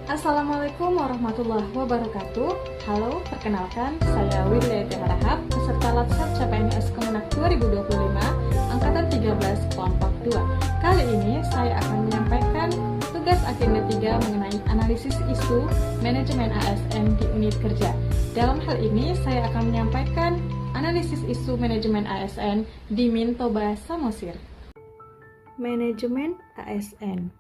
Assalamualaikum warahmatullahi wabarakatuh. Halo, perkenalkan saya Wirya Harahap, peserta Latsar CPNS Kemenak 2025, Angkatan 13, Kelompok 2. Kali ini saya akan menyampaikan tugas agenda 3 mengenai analisis isu manajemen ASN di unit kerja. Dalam hal ini, saya akan menyampaikan analisis isu manajemen ASN di Mintoba Samosir. Manajemen ASN.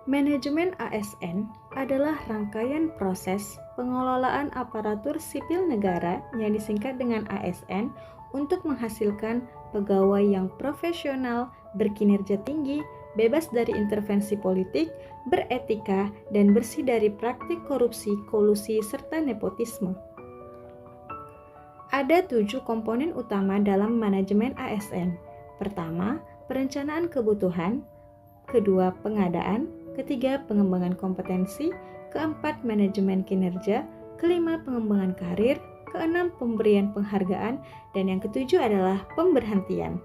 Manajemen ASN adalah rangkaian proses pengelolaan aparatur sipil negara yang disingkat dengan ASN untuk menghasilkan pegawai yang profesional, berkinerja tinggi, bebas dari intervensi politik, beretika, dan bersih dari praktik korupsi, kolusi, serta nepotisme. Ada 7 komponen utama dalam manajemen ASN. Pertama, perencanaan kebutuhan. Kedua, pengadaan. Ketiga, pengembangan kompetensi. Keempat, manajemen kinerja. Kelima, pengembangan karir. Keenam, pemberian penghargaan. Dan yang ketujuh adalah pemberhentian.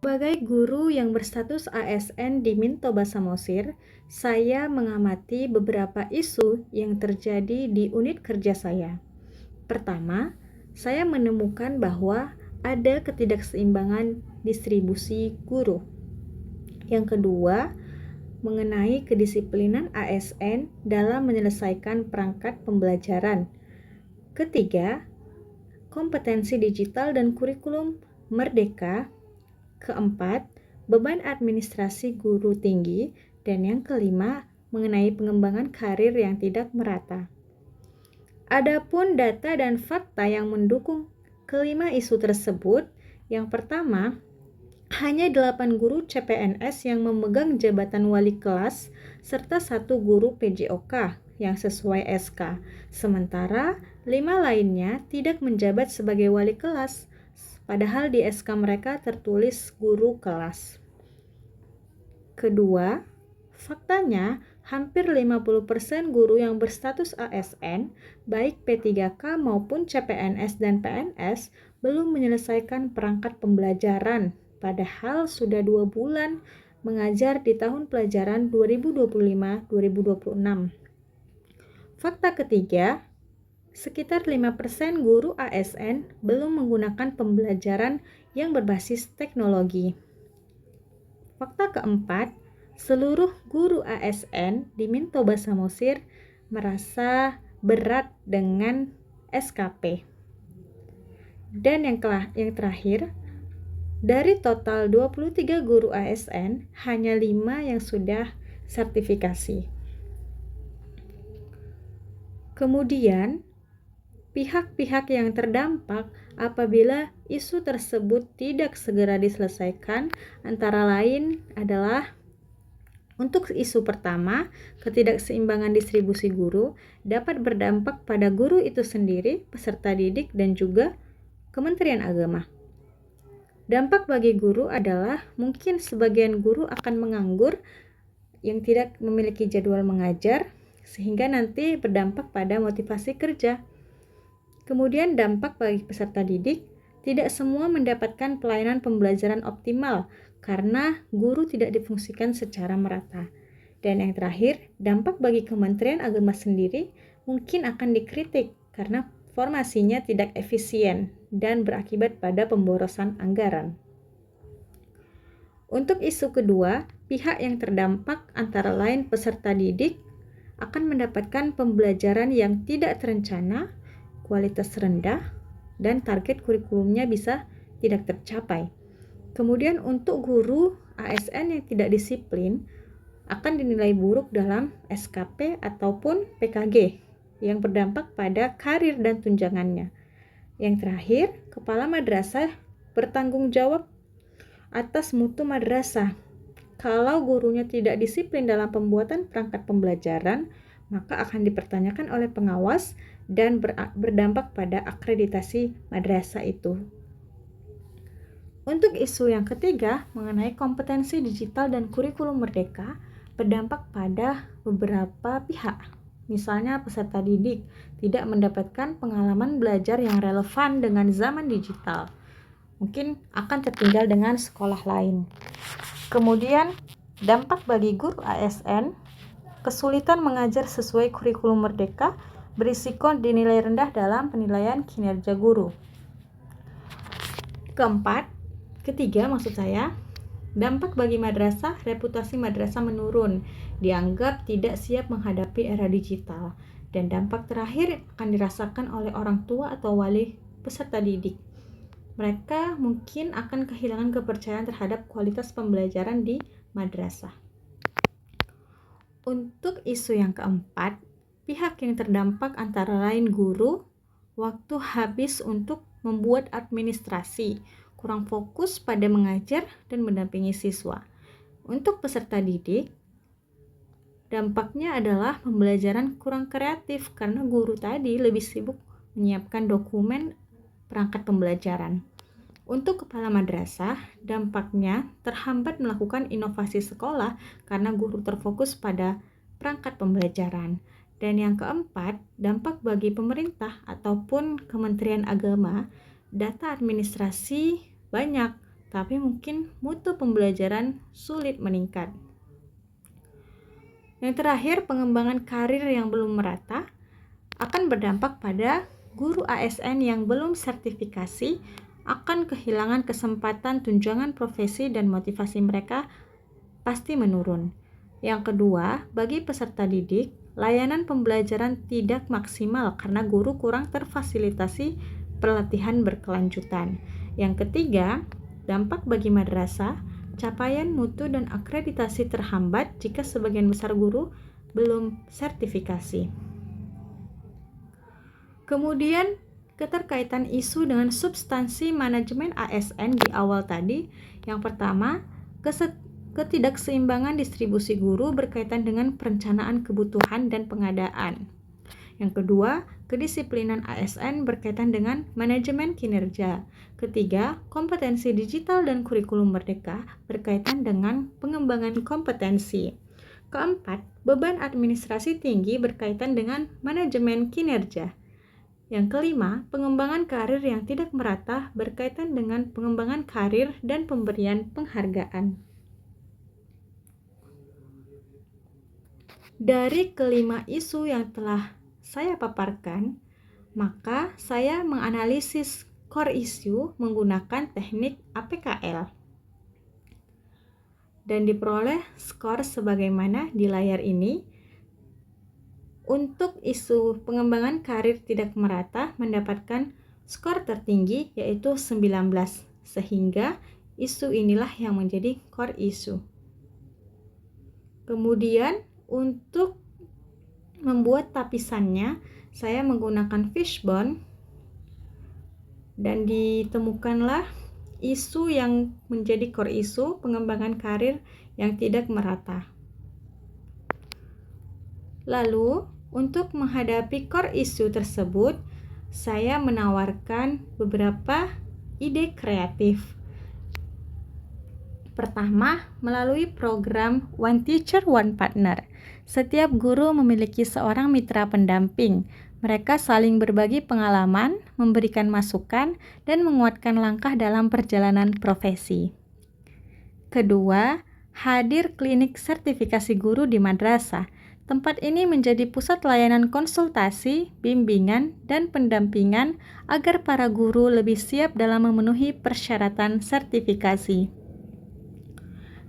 Sebagai guru yang berstatus ASN di Mintoba Samosir, saya mengamati beberapa isu yang terjadi di unit kerja saya. Pertama, saya menemukan bahwa ada ketidakseimbangan distribusi guru. Yang kedua, mengenai kedisiplinan ASN dalam menyelesaikan perangkat pembelajaran. Ketiga, kompetensi digital dan kurikulum merdeka. Keempat, beban administrasi guru tinggi. Dan yang kelima, mengenai pengembangan karir yang tidak merata. Adapun data dan fakta yang mendukung kelima isu tersebut, yang pertama, hanya 8 guru CPNS yang memegang jabatan wali kelas serta 1 guru PJOK yang sesuai SK. Sementara 5 lainnya tidak menjabat sebagai wali kelas, padahal di SK mereka tertulis guru kelas. Kedua, faktanya hampir 50% guru yang berstatus ASN, baik P3K maupun CPNS dan PNS, belum menyelesaikan perangkat pembelajaran. Padahal sudah 2 bulan mengajar di tahun pelajaran 2025-2026. Fakta ketiga, sekitar 5% guru ASN belum menggunakan pembelajaran yang berbasis teknologi. Fakta keempat, seluruh guru ASN di Mintoba Samosir merasa berat dengan SKP. Dan yang terakhir, dari total 23 guru ASN, hanya 5 yang sudah sertifikasi. Kemudian, pihak-pihak yang terdampak apabila isu tersebut tidak segera diselesaikan antara lain adalah untuk isu pertama, ketidakseimbangan distribusi guru dapat berdampak pada guru itu sendiri, peserta didik, dan juga Kementerian Agama. Dampak bagi guru adalah mungkin sebagian guru akan menganggur yang tidak memiliki jadwal mengajar, sehingga nanti berdampak pada motivasi kerja. Kemudian dampak bagi peserta didik, tidak semua mendapatkan pelayanan pembelajaran optimal karena guru tidak difungsikan secara merata. Dan yang terakhir, dampak bagi Kementerian Agama sendiri mungkin akan dikritik karena formasinya tidak efisien dan berakibat pada pemborosan anggaran. Untuk isu kedua, pihak yang terdampak antara lain peserta didik akan mendapatkan pembelajaran yang tidak terencana, kualitas rendah, dan target kurikulumnya bisa tidak tercapai. Kemudian untuk guru ASN yang tidak disiplin akan dinilai buruk dalam SKP ataupun PKG yang berdampak pada karir dan tunjangannya. Yang terakhir, kepala madrasah bertanggung jawab atas mutu madrasah. Kalau gurunya tidak disiplin dalam pembuatan perangkat pembelajaran, maka akan dipertanyakan oleh pengawas dan berdampak pada akreditasi madrasah itu. Untuk isu yang ketiga, mengenai kompetensi digital dan kurikulum merdeka, berdampak pada beberapa pihak. Misalnya peserta didik tidak mendapatkan pengalaman belajar yang relevan dengan zaman digital. Mungkin akan tertinggal dengan sekolah lain. Kemudian Dampak bagi guru ASN, kesulitan mengajar sesuai kurikulum merdeka, berisiko dinilai rendah dalam penilaian kinerja guru. Ketiga, dampak bagi madrasah, reputasi madrasah menurun, dianggap tidak siap menghadapi era digital. Dan dampak terakhir akan dirasakan oleh orang tua atau wali peserta didik. Mereka mungkin akan kehilangan kepercayaan terhadap kualitas pembelajaran di madrasah. Untuk isu yang keempat, pihak yang terdampak antara lain guru, waktu habis untuk membuat administrasi, kurang fokus pada mengajar dan mendampingi siswa. Untuk peserta didik, dampaknya adalah pembelajaran kurang kreatif karena guru tadi lebih sibuk menyiapkan dokumen perangkat pembelajaran. Untuk kepala madrasah, dampaknya terhambat melakukan inovasi sekolah karena guru terfokus pada perangkat pembelajaran. Dan yang keempat, dampak bagi pemerintah ataupun Kementerian Agama, data administrasi banyak, tapi mungkin mutu pembelajaran sulit meningkat. Yang terakhir, pengembangan karir yang belum merata akan berdampak pada guru ASN yang belum sertifikasi, akan kehilangan kesempatan tunjangan profesi dan motivasi mereka pasti menurun. Yang kedua, bagi peserta didik, layanan pembelajaran tidak maksimal karena guru kurang terfasilitasi pelatihan berkelanjutan. Yang ketiga, dampak bagi madrasah, capaian mutu dan akreditasi terhambat jika sebagian besar guru belum sertifikasi. Kemudian, keterkaitan isu dengan substansi manajemen ASN di awal tadi. Yang pertama, ketidakseimbangan distribusi guru berkaitan dengan perencanaan kebutuhan dan pengadaan. Yang kedua, kedisiplinan ASN berkaitan dengan manajemen kinerja. Ketiga, kompetensi digital dan kurikulum merdeka berkaitan dengan pengembangan kompetensi. Keempat, beban administrasi tinggi berkaitan dengan manajemen kinerja. Yang kelima, pengembangan karir yang tidak merata berkaitan dengan pengembangan karir dan pemberian penghargaan. Dari kelima isu yang telah saya paparkan, maka saya menganalisis core issue menggunakan teknik APKL. Dan diperoleh skor sebagaimana di layar ini. Untuk isu pengembangan karir tidak merata mendapatkan skor tertinggi yaitu 19, sehingga isu inilah yang menjadi core issue. Kemudian untuk membuat tapisannya, saya menggunakan fishbone dan ditemukanlah isu yang menjadi core issue pengembangan karir yang tidak merata. Lalu, untuk menghadapi core issue tersebut, saya menawarkan beberapa ide kreatif. Pertama, melalui program One Teacher, One Partner. Setiap guru memiliki seorang mitra pendamping. Mereka saling berbagi pengalaman, memberikan masukan, dan menguatkan langkah dalam perjalanan profesi. Kedua, hadir klinik sertifikasi guru di madrasah. Tempat ini menjadi pusat layanan konsultasi, bimbingan, dan pendampingan agar para guru lebih siap dalam memenuhi persyaratan sertifikasi.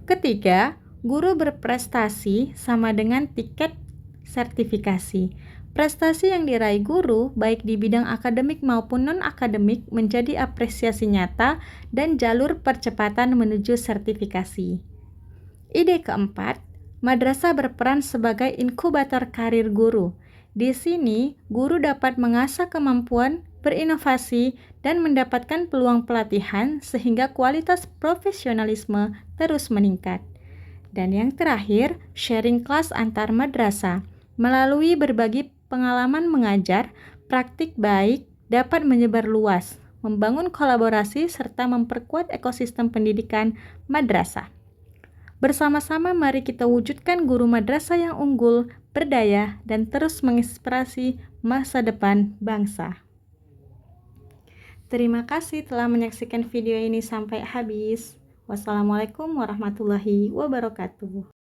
Ketiga, guru berprestasi sama dengan tiket sertifikasi. Prestasi yang diraih guru, baik di bidang akademik maupun non-akademik, menjadi apresiasi nyata dan jalur percepatan menuju sertifikasi. Ide keempat, madrasah berperan sebagai inkubator karir guru. Di sini, guru dapat mengasah kemampuan berinovasi dan mendapatkan peluang pelatihan sehingga kualitas profesionalisme terus meningkat. Dan yang terakhir, sharing kelas antar madrasah. Melalui berbagi pengalaman mengajar, praktik baik dapat menyebar luas, membangun kolaborasi serta memperkuat ekosistem pendidikan madrasah. Bersama-sama mari kita wujudkan guru madrasah yang unggul, berdaya, dan terus menginspirasi masa depan bangsa. Terima kasih telah menyaksikan video ini sampai habis. Wassalamualaikum warahmatullahi wabarakatuh.